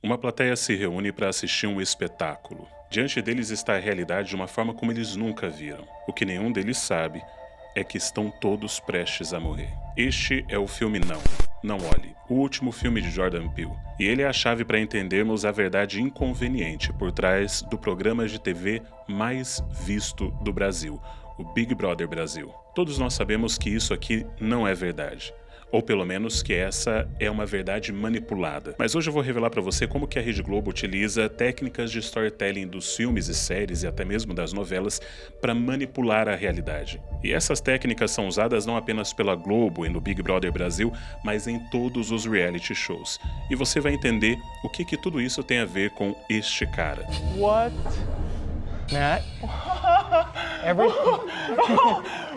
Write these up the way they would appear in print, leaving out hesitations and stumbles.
Uma plateia se reúne para assistir um espetáculo. Diante deles está a realidade de uma forma como eles nunca viram. O que nenhum deles sabe é que estão todos prestes a morrer. Este é o filme Não, Não Olhe, o último filme de Jordan Peele. E ele é a chave para entendermos a verdade inconveniente por trás do programa de TV mais visto do Brasil, o Big Brother Brasil. Todos nós sabemos que isso aqui não é verdade. Ou pelo menos que essa é uma verdade manipulada. Mas hoje eu vou revelar para você como que a Rede Globo utiliza técnicas de storytelling dos filmes e séries e até mesmo das novelas para manipular a realidade. E essas técnicas são usadas não apenas pela Globo e no Big Brother Brasil, mas em todos os reality shows. E você vai entender o que tudo isso tem a ver com este cara. What? Matt? Everything.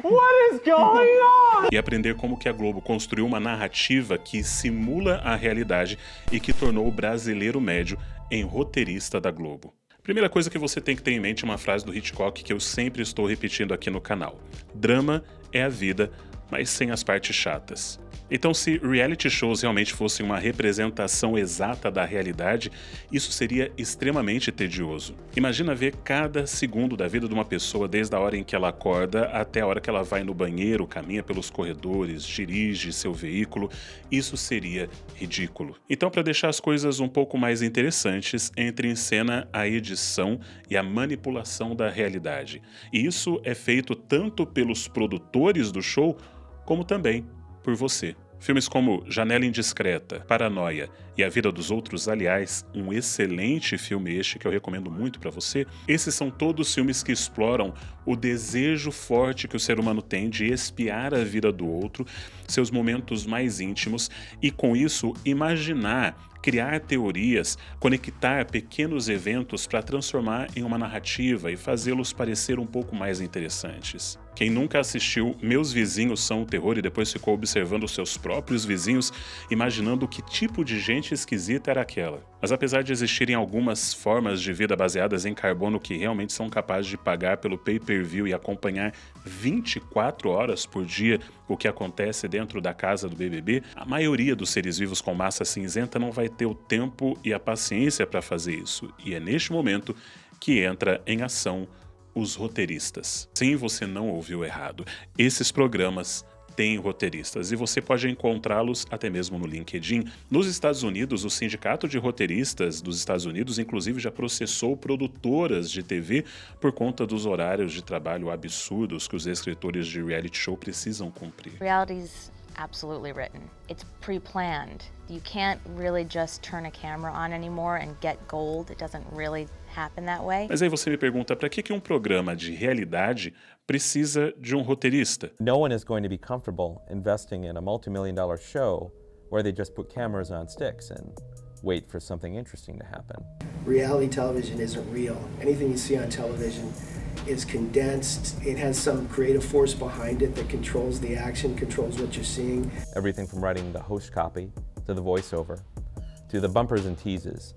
What is going on? E aprender como que a Globo construiu uma narrativa que simula a realidade e que tornou o brasileiro médio em roteirista da Globo. Primeira coisa que você tem que ter em mente é uma frase do Hitchcock que eu sempre estou repetindo aqui no canal. Drama é a vida, mas sem as partes chatas. Então, se reality shows realmente fossem uma representação exata da realidade, isso seria extremamente tedioso. Imagina ver cada segundo da vida de uma pessoa, desde a hora em que ela acorda até a hora que ela vai no banheiro, caminha pelos corredores, dirige seu veículo. Isso seria ridículo. Então, para deixar as coisas um pouco mais interessantes, entra em cena a edição e a manipulação da realidade. E isso é feito tanto pelos produtores do show, como também por você. Filmes como Janela Indiscreta, Paranoia e A Vida dos Outros, aliás, um excelente filme este que eu recomendo muito para você. Esses são todos filmes que exploram o desejo forte que o ser humano tem de espiar a vida do outro, seus momentos mais íntimos e com isso imaginar, criar teorias, conectar pequenos eventos para transformar em uma narrativa e fazê-los parecer um pouco mais interessantes. Quem nunca assistiu Meus Vizinhos São o Terror e depois ficou observando os seus próprios vizinhos, imaginando que tipo de gente esquisita era aquela. Mas apesar de existirem algumas formas de vida baseadas em carbono que realmente são capazes de pagar pelo pay-per-view e acompanhar 24 horas por dia o que acontece dentro da casa do BBB, a maioria dos seres vivos com massa cinzenta não vai ter o tempo e a paciência para fazer isso. E é neste momento que entra em ação os roteiristas. Sim, você não ouviu errado. Esses programas têm roteiristas e você pode encontrá-los até mesmo no LinkedIn. Nos Estados Unidos, o Sindicato de Roteiristas dos Estados Unidos, inclusive, já processou produtoras de TV por conta dos horários de trabalho absurdos que os escritores de reality show precisam cumprir. Reality's absolutely written. It's pre-planned. You can't really just turn a camera on anymore and get gold. It doesn't really happen that way. Mas aí você me pergunta, para que um programa de realidade precisa de um roteirista? No one is going to be comfortable investing in a multi-million-dollar show where they just put cameras on sticks and wait for something interesting to happen. Reality television isn't real. Anything you see on television is condensed. It has some creative force behind it that controls the action, controls what you're seeing. Everything from writing the host copy, to the voiceover, to the bumpers and teases,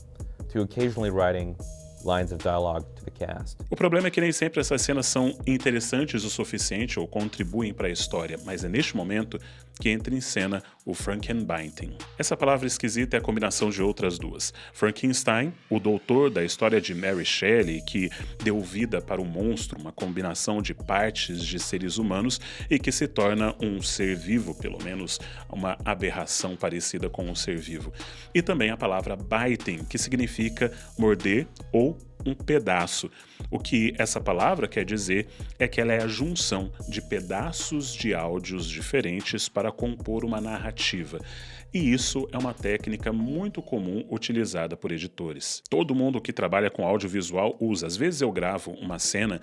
to occasionally writing lines of dialogue to the cast. O problema é que nem sempre essas cenas são interessantes o suficiente ou contribuem para a história, mas é neste momento que entra em cena o Frankenbeiting. Essa palavra esquisita é a combinação de outras duas. Frankenstein, o doutor da história de Mary Shelley, que deu vida para um monstro, uma combinação de partes de seres humanos e que se torna um ser vivo, pelo menos uma aberração parecida com um ser vivo. E também a palavra biting, que significa morder ou um pedaço. O que essa palavra quer dizer é que ela é a junção de pedaços de áudios diferentes para compor uma narrativa. E isso é uma técnica muito comum utilizada por editores. Todo mundo que trabalha com audiovisual usa. Às vezes eu gravo uma cena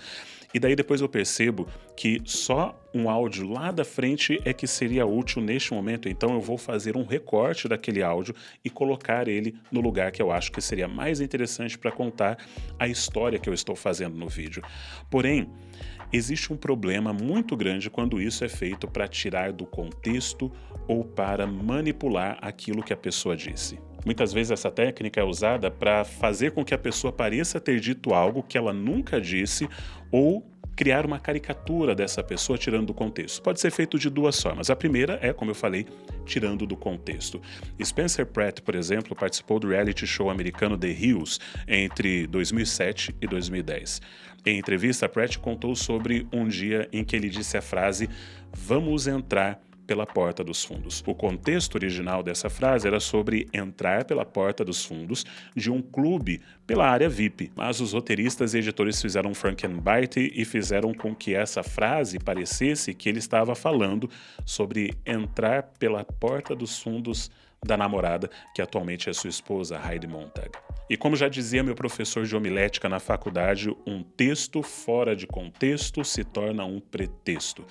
e daí depois eu percebo que só um áudio lá da frente é que seria útil neste momento, então eu vou fazer um recorte daquele áudio e colocar ele no lugar que eu acho que seria mais interessante para contar a história que eu estou fazendo no vídeo. Porém, existe um problema muito grande quando isso é feito para tirar do contexto ou para manipular aquilo que a pessoa disse. Muitas vezes essa técnica é usada para fazer com que a pessoa pareça ter dito algo que ela nunca disse ou criar uma caricatura dessa pessoa tirando do contexto. Pode ser feito de duas formas. A primeira é, como eu falei, tirando do contexto. Spencer Pratt, por exemplo, participou do reality show americano The Hills entre 2007 e 2010. Em entrevista, Pratt contou sobre um dia em que ele disse a frase "Vamos entrar pela porta dos fundos". O contexto original dessa frase era sobre entrar pela porta dos fundos de um clube pela área VIP, mas os roteiristas e editores fizeram um Frankenbite e fizeram com que essa frase parecesse que ele estava falando sobre entrar pela porta dos fundos da namorada, que atualmente é sua esposa, Heidi Montag. E como já dizia meu professor de homilética na faculdade, um texto fora de contexto se torna um pretexto.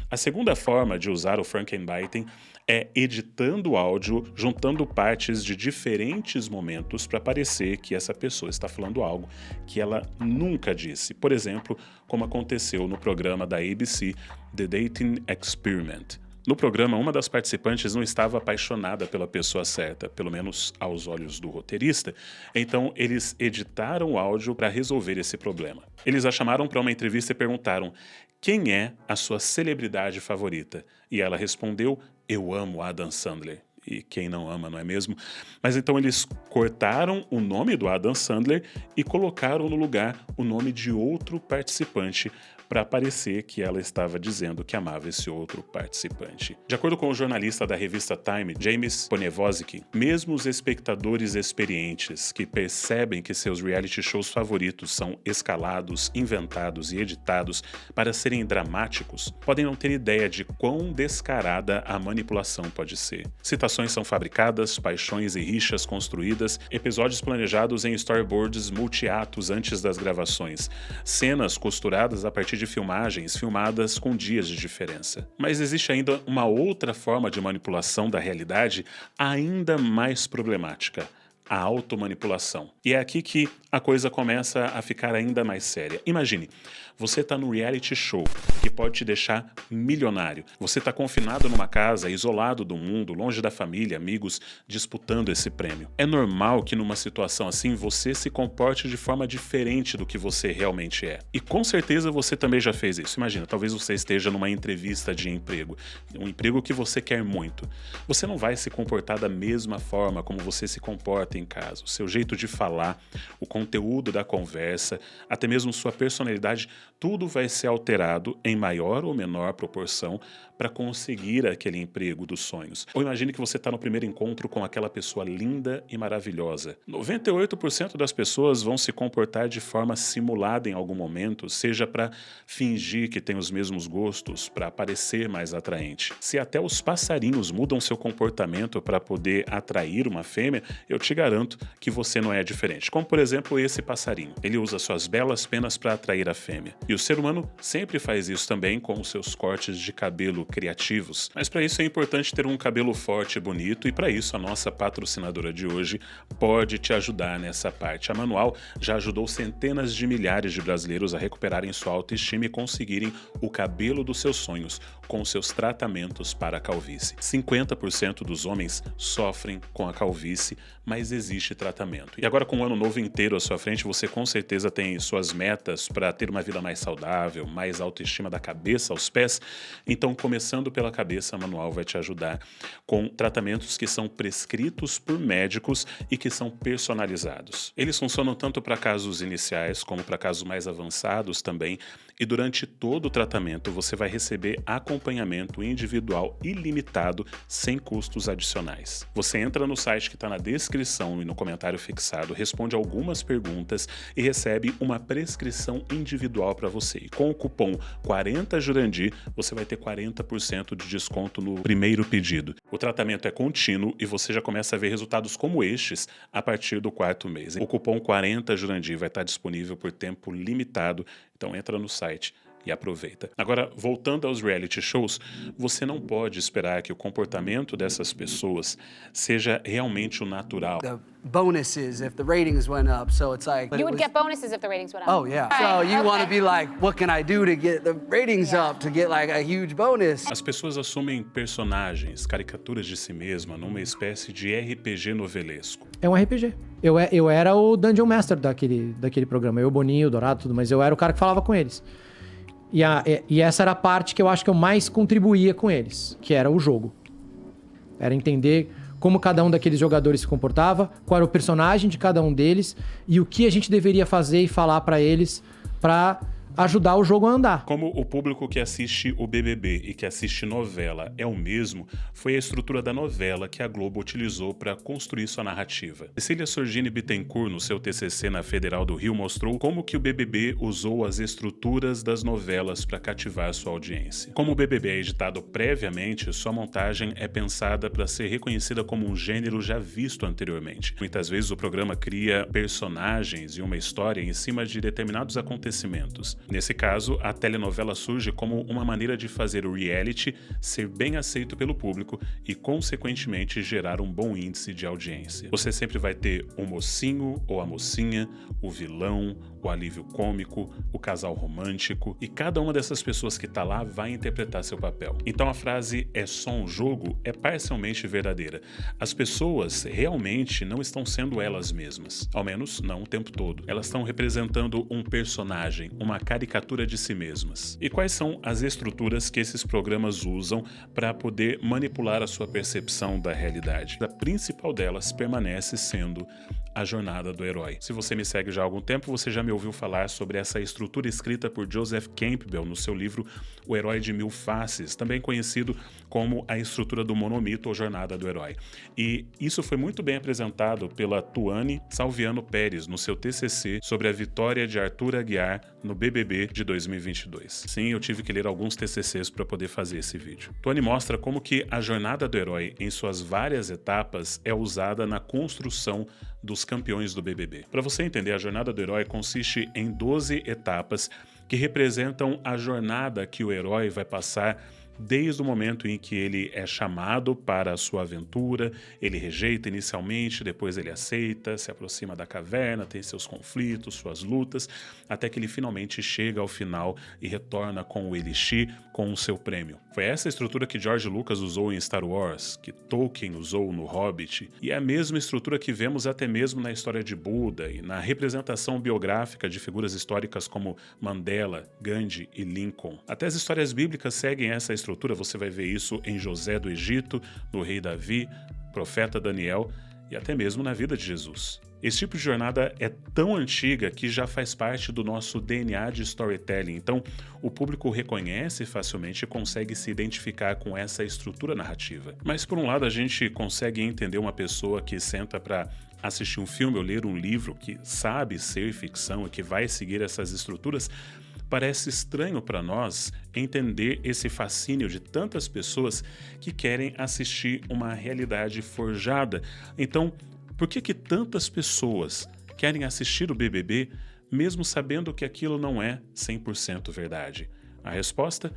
A segunda forma de usar o Frankenbiting é editando o áudio, juntando partes de diferentes momentos para parecer que essa pessoa está falando algo que ela nunca disse. Por exemplo, como aconteceu no programa da ABC, The Dating Experiment. No programa, uma das participantes não estava apaixonada pela pessoa certa, pelo menos aos olhos do roteirista, então eles editaram o áudio para resolver esse problema. Eles a chamaram para uma entrevista e perguntaram: "Quem é a sua celebridade favorita?" E ela respondeu: "Eu amo Adam Sandler." E quem não ama, não é mesmo? Mas então eles cortaram o nome do Adam Sandler e colocaram no lugar o nome de outro participante para parecer que ela estava dizendo que amava esse outro participante. De acordo com o jornalista da revista Time, James Poniewozik, mesmo os espectadores experientes que percebem que seus reality shows favoritos são escalados, inventados e editados para serem dramáticos, podem não ter ideia de quão descarada a manipulação pode ser. Citações são fabricadas, paixões e rixas construídas, episódios planejados em storyboards multiatos antes das gravações, cenas costuradas a partir de filmagens filmadas com dias de diferença. Mas existe ainda uma outra forma de manipulação da realidade ainda mais problemática: a automanipulação. E é aqui que a coisa começa a ficar ainda mais séria. Imagine, você está no reality show que pode te deixar milionário. Você está confinado numa casa, isolado do mundo, longe da família, amigos, disputando esse prêmio. É normal que numa situação assim você se comporte de forma diferente do que você realmente é. E com certeza você também já fez isso. Imagina, talvez você esteja numa entrevista de emprego, um emprego que você quer muito. Você não vai se comportar da mesma forma como você se comporta em casa. O seu jeito de falar, o conteúdo da conversa, até mesmo sua personalidade, tudo vai ser alterado em maior ou menor proporção para conseguir aquele emprego dos sonhos. Ou imagine que você está no primeiro encontro com aquela pessoa linda e maravilhosa. 98% das pessoas vão se comportar de forma simulada em algum momento, seja para fingir que tem os mesmos gostos, para parecer mais atraente. Se até os passarinhos mudam seu comportamento para poder atrair uma fêmea, eu te garanto que você não é diferente. Como, por exemplo, esse passarinho. Ele usa suas belas penas para atrair a fêmea. E o ser humano sempre faz isso também com os seus cortes de cabelo criativos. Mas para isso é importante ter um cabelo forte e bonito, e para isso a nossa patrocinadora de hoje pode te ajudar nessa parte. A Manual já ajudou centenas de milhares de brasileiros a recuperarem sua autoestima e conseguirem o cabelo dos seus sonhos com seus tratamentos para a calvície. 50% dos homens sofrem com a calvície, mas existe tratamento. E agora, com o ano novo inteiro à sua frente, você com certeza tem suas metas para ter uma vida mais saudável, mais autoestima da cabeça aos pés. Então, começando pela cabeça, a Manual vai te ajudar com tratamentos que são prescritos por médicos e que são personalizados. Eles funcionam tanto para casos iniciais como para casos mais avançados também, e durante todo o tratamento você vai receber acompanhamento individual ilimitado sem custos adicionais. Você entra no site que está na descrição e no comentário fixado, responde algumas perguntas e recebe uma prescrição individual para você. E com o cupom 40Jurandir, você vai ter 40% de desconto no primeiro pedido. O tratamento é contínuo e você já começa a ver resultados como estes a partir do 4º mês. O cupom 40Jurandir vai estar disponível por tempo limitado, então entra no site e aproveita. Agora, voltando aos reality shows, você não pode esperar que o comportamento dessas pessoas seja realmente o natural. The bonuses if the ratings went up, so it's like You would get bonuses if the ratings went up. Oh yeah. So you want to be like, what can I do to get the ratings up to get like a huge bonus? As pessoas assumem personagens, caricaturas de si mesma numa espécie de RPG novelesco. É um RPG. Eu era o Dungeon Master daquele programa. Eu, Boninho, o Dourado, tudo, mas eu era o cara que falava com eles. E essa era a parte que eu acho que eu mais contribuía com eles, que era o jogo. Era entender como cada um daqueles jogadores se comportava, qual era o personagem de cada um deles e o que a gente deveria fazer e falar pra eles pra ajudar o jogo a andar. Como o público que assiste o BBB e que assiste novela é o mesmo, foi a estrutura da novela que a Globo utilizou para construir sua narrativa. Cecília Sorgini Bittencourt, no seu TCC na Federal do Rio, mostrou como que o BBB usou as estruturas das novelas para cativar sua audiência. Como o BBB é editado previamente, sua montagem é pensada para ser reconhecida como um gênero já visto anteriormente. Muitas vezes o programa cria personagens e uma história em cima de determinados acontecimentos. Nesse caso, a telenovela surge como uma maneira de fazer o reality ser bem aceito pelo público e, consequentemente, gerar um bom índice de audiência. Você sempre vai ter o mocinho ou a mocinha, o vilão, o alívio cômico, o casal romântico, e cada uma dessas pessoas que está lá vai interpretar seu papel. Então a frase "é só um jogo" é parcialmente verdadeira. As pessoas realmente não estão sendo elas mesmas, ao menos não o tempo todo. Elas estão representando um personagem, uma caricatura de si mesmas. E quais são as estruturas que esses programas usam para poder manipular a sua percepção da realidade? A principal delas permanece sendo a jornada do herói. Se você me segue já há algum tempo, você já me ouviu falar sobre essa estrutura escrita por Joseph Campbell no seu livro O Herói de Mil Faces, também conhecido como a estrutura do monomito ou jornada do herói. E isso foi muito bem apresentado pela Tuane Salviano Pérez no seu TCC sobre a vitória de Arthur Aguiar no BBB de 2022. Sim, eu tive que ler alguns TCCs para poder fazer esse vídeo. Tuane mostra como que a jornada do herói, em suas várias etapas, é usada na construção dos campeões do BBB. Para você entender, a jornada do herói consiste em 12 etapas que representam a jornada que o herói vai passar desde o momento em que ele é chamado para a sua aventura, ele rejeita inicialmente, depois ele aceita, se aproxima da caverna, tem seus conflitos, suas lutas, até que ele finalmente chega ao final e retorna com o Elixir, com o seu prêmio. Foi essa estrutura que George Lucas usou em Star Wars, que Tolkien usou no Hobbit, e é a mesma estrutura que vemos até mesmo na história de Buda e na representação biográfica de figuras históricas como Mandela, Gandhi e Lincoln. Até as histórias bíblicas seguem essa estrutura, você vai ver isso em José do Egito, no rei Davi, profeta Daniel e até mesmo na vida de Jesus. Esse tipo de jornada é tão antiga que já faz parte do nosso DNA de storytelling, então o público reconhece facilmente e consegue se identificar com essa estrutura narrativa. Mas por um lado a gente consegue entender uma pessoa que senta para assistir um filme ou ler um livro que sabe ser ficção e que vai seguir essas estruturas. Parece estranho para nós entender esse fascínio de tantas pessoas que querem assistir uma realidade forjada. Então, por que tantas pessoas querem assistir o BBB mesmo sabendo que aquilo não é 100% verdade? A resposta?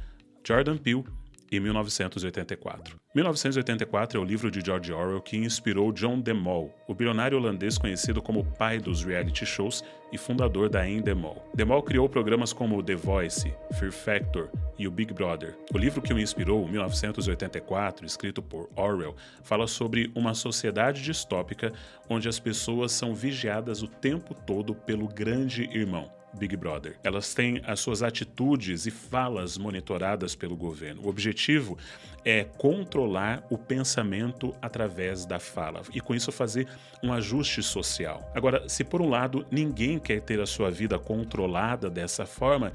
Jordan Peele e 1984. 1984 é o livro de George Orwell que inspirou John de Mol, o bilionário holandês conhecido como o pai dos reality shows e fundador da Endemol. De Mol criou programas como The Voice, Fear Factor e o Big Brother. O livro que o inspirou, 1984, escrito por Orwell, fala sobre uma sociedade distópica onde as pessoas são vigiadas o tempo todo pelo grande irmão, Big Brother. Elas têm as suas atitudes e falas monitoradas pelo governo. O objetivo é controlar o pensamento através da fala e com isso fazer um ajuste social. Agora, se por um lado ninguém quer ter a sua vida controlada dessa forma,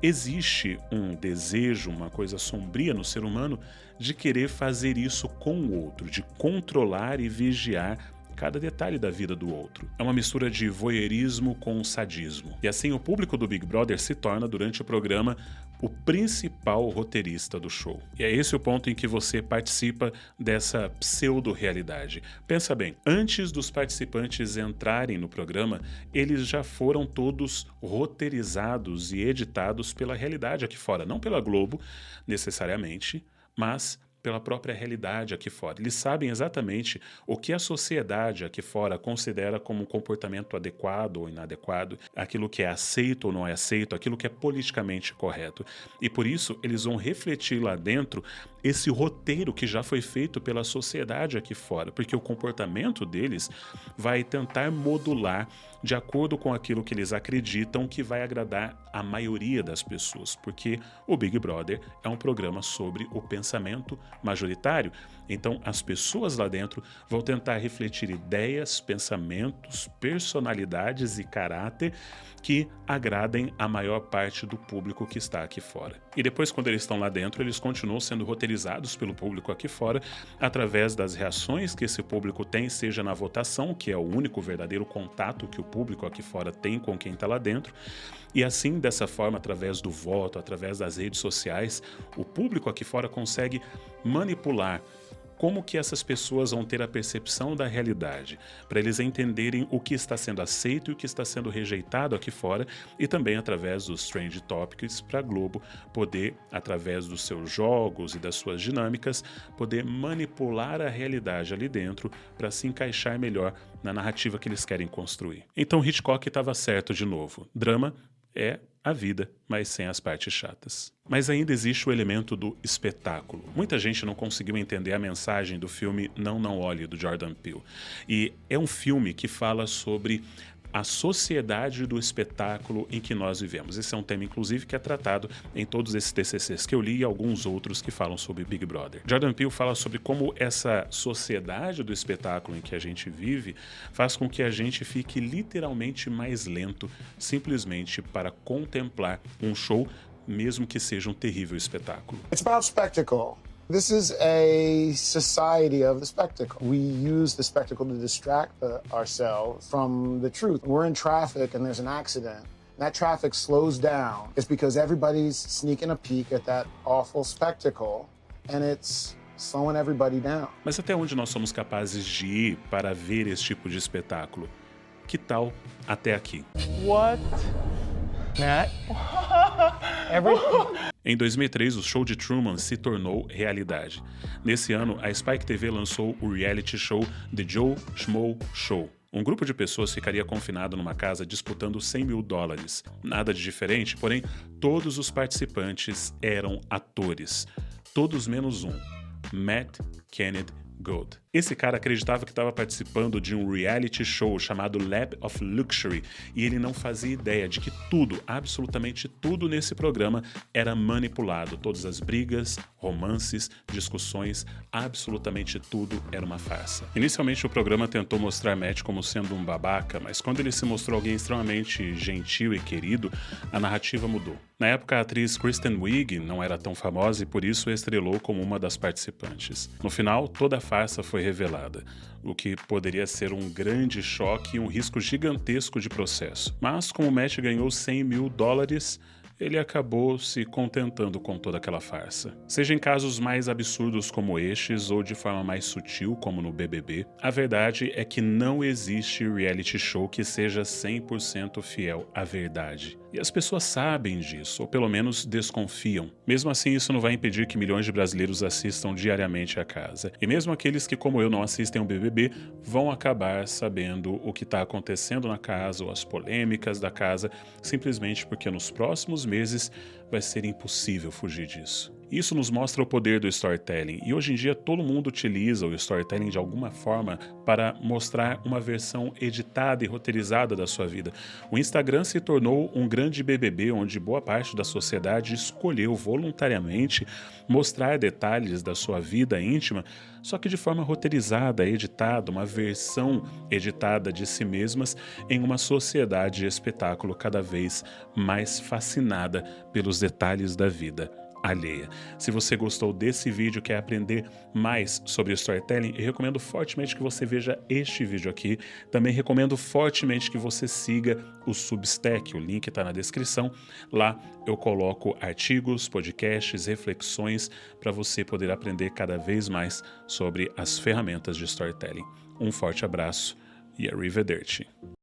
existe um desejo, uma coisa sombria no ser humano de querer fazer isso com o outro, de controlar e vigiar cada detalhe da vida do outro. É uma mistura de voyeurismo com sadismo. E assim o público do Big Brother se torna, durante o programa, o principal roteirista do show. E é esse o ponto em que você participa dessa pseudo-realidade. Pensa bem, antes dos participantes entrarem no programa, eles já foram todos roteirizados e editados pela realidade aqui fora. Não pela Globo, necessariamente, mas pela própria realidade aqui fora. Eles sabem exatamente o que a sociedade aqui fora considera como um comportamento adequado ou inadequado, aquilo que é aceito ou não é aceito, aquilo que é politicamente correto. E por isso eles vão refletir lá dentro esse roteiro que já foi feito pela sociedade aqui fora, porque o comportamento deles vai tentar modular de acordo com aquilo que eles acreditam que vai agradar a maioria das pessoas, porque o Big Brother é um programa sobre o pensamento majoritário. Então, as pessoas lá dentro vão tentar refletir ideias, pensamentos, personalidades e caráter que agradem a maior parte do público que está aqui fora. E depois, quando eles estão lá dentro, eles continuam sendo roteirizados pelo público aqui fora através das reações que esse público tem, seja na votação, que é o único verdadeiro contato que o público aqui fora tem com quem está lá dentro. E assim, dessa forma, através do voto, através das redes sociais, o público aqui fora consegue manipular como que essas pessoas vão ter a percepção da realidade, para eles entenderem o que está sendo aceito e o que está sendo rejeitado aqui fora, e também através dos Trend Topics para a Globo poder, através dos seus jogos e das suas dinâmicas, poder manipular a realidade ali dentro para se encaixar melhor na narrativa que eles querem construir. Então Hitchcock estava certo de novo. Drama é a vida, mas sem as partes chatas. Mas ainda existe o elemento do espetáculo. Muita gente não conseguiu entender a mensagem do filme Não Olhe, do Jordan Peele. E é um filme que fala sobre a sociedade do espetáculo em que nós vivemos. Esse é um tema, inclusive, que é tratado em todos esses TCCs que eu li e alguns outros que falam sobre Big Brother. Jordan Peele fala sobre como essa sociedade do espetáculo em que a gente vive faz com que a gente fique literalmente mais lento, simplesmente para contemplar um show, mesmo que seja um terrível espetáculo. It's about spectacle. This is a society of the spectacle. We use the spectacle to distract ourselves from the truth. We're in traffic and there's an accident. That traffic slows down. It's because everybody's sneaking a peek at that awful spectacle and it's slowing everybody down. Mas até onde nós somos capazes de ir para ver esse tipo de espetáculo? Que tal até aqui? What? Matt? Em 2003, o show de Truman se tornou realidade. Nesse ano, a Spike TV lançou o reality show The Joe Schmo Show. Um grupo de pessoas ficaria confinado numa casa disputando $100 mil. Nada de diferente, porém, todos os participantes eram atores. Todos menos um, Matt Kennedy Gold. Esse cara acreditava que estava participando de um reality show chamado Lab of Luxury e ele não fazia ideia de que tudo, absolutamente tudo nesse programa era manipulado. Todas as brigas, romances, discussões, absolutamente tudo era uma farsa. Inicialmente o programa tentou mostrar Matt como sendo um babaca, mas quando ele se mostrou alguém extremamente gentil e querido, a narrativa mudou. Na época, a atriz Kristen Wiig não era tão famosa e por isso estrelou como uma das participantes. No final, toda a farsa foi revelada, o que poderia ser um grande choque e um risco gigantesco de processo. Mas como Matt ganhou $100 mil, ele acabou se contentando com toda aquela farsa. Seja em casos mais absurdos como estes ou de forma mais sutil como no BBB, a verdade é que não existe reality show que seja 100% fiel à verdade. E as pessoas sabem disso, ou pelo menos desconfiam. Mesmo assim, isso não vai impedir que milhões de brasileiros assistam diariamente a casa. E mesmo aqueles que, como eu, não assistem ao BBB, vão acabar sabendo o que está acontecendo na casa ou as polêmicas da casa, simplesmente porque nos próximos meses vai ser impossível fugir disso. Isso nos mostra o poder do storytelling, e hoje em dia todo mundo utiliza o storytelling de alguma forma para mostrar uma versão editada e roteirizada da sua vida. O Instagram se tornou um grande BBB onde boa parte da sociedade escolheu voluntariamente mostrar detalhes da sua vida íntima, só que de forma roteirizada, editada, uma versão editada de si mesmas em uma sociedade de espetáculo cada vez mais fascinada pelos detalhes da vida alheia. Se você gostou desse vídeo, quer aprender mais sobre storytelling, eu recomendo fortemente que você veja este vídeo aqui. Também recomendo fortemente que você siga o Substack, o link está na descrição. Lá eu coloco artigos, podcasts, reflexões para você poder aprender cada vez mais sobre as ferramentas de storytelling. Um forte abraço e arrivederci.